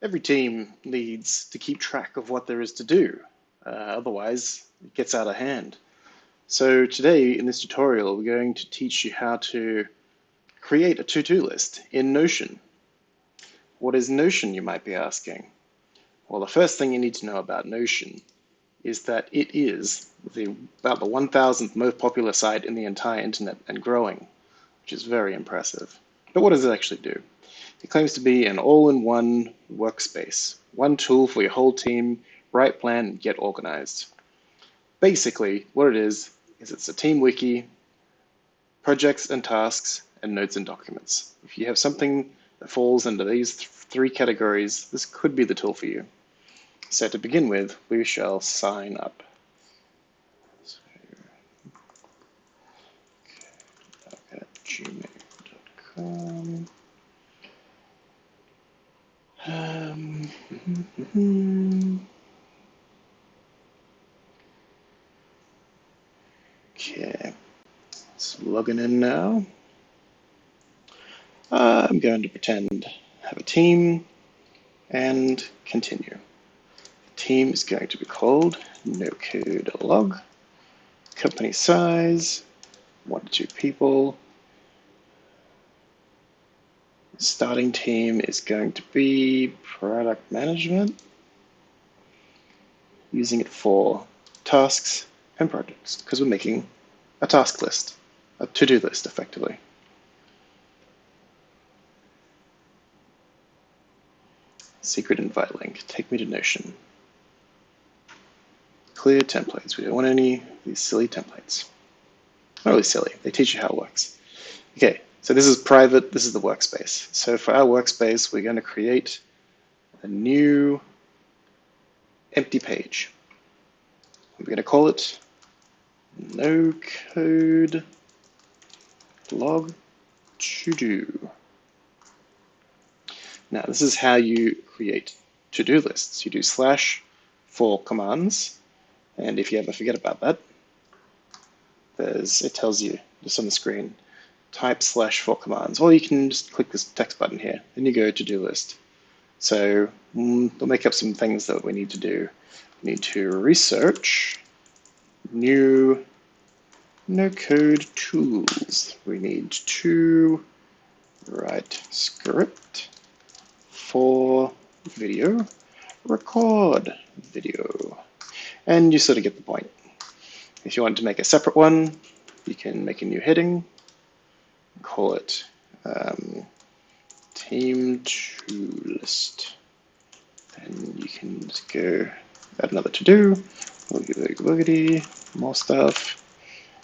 Every team needs to keep track of what there is to do, otherwise it gets out of hand. So today in this tutorial we're going to teach you how to create a to-do list in Notion. What is Notion, you might be asking? Well, the first thing you need to know about Notion is that it is about the 1,000th most popular site in the entire internet and growing, which is very impressive. But what does it actually do? It claims to be an all-in-one workspace, one tool for your whole team, write, plan, and get organized. Basically, what it is it's a team wiki, projects and tasks, and notes and documents. If you have something that falls under these three categories, this could be the tool for you. So to begin with, we shall sign up. So, at gmail.com. Okay, so logging in now. I'm going to pretend I have a team and continue. The team is going to be called NoCode log. Company size, 1 to 2 people. Starting team is going to be product management, using it for tasks and projects, because we're making a task list, a to-do list, effectively. Secret invite link, take me to Notion. Clear templates, we don't want any of these silly templates. Not really silly, they teach you how it works. Okay, so this is private, this is the workspace. So for our workspace, we're going to create a new empty page. We're going to call it NoCode log to do. Now, this is how you create to-do lists. You do /for commands, and if you ever forget about that, it tells you just on the screen, type /for commands, or you can just click this text button here, and you go to-do list. So we'll make up some things that we need to do. We need to research new no-code tools. We need to write script for video, record video. And you sort of get the point. If you want to make a separate one, you can make a new heading, call it team to list. And you can just go add another to do, boogity, more stuff.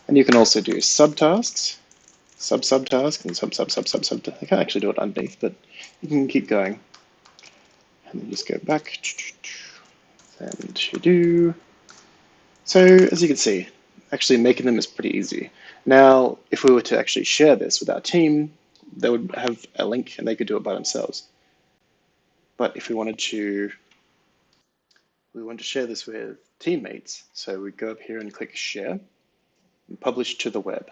And you can also do subtasks, subtask, and sub. I can't actually do it underneath, but you can keep going. And then just go back and to do. So as you can see, actually making them is pretty easy. Now, if we were to actually share this with our team, they would have a link and they could do it by themselves. But if we wanted to share this with teammates, so we go up here and click share and publish to the web.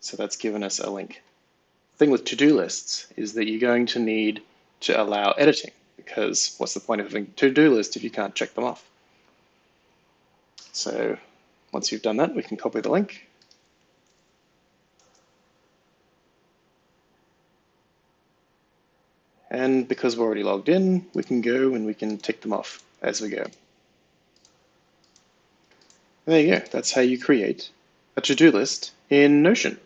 So that's given us a link. The thing with to-do lists is that you're going to need to allow editing, because what's the point of having a to-do list if you can't check them off? So once you've done that, we can copy the link. And because we're already logged in, we can go and we can tick them off as we go. There you go. That's how you create a to-do list in Notion.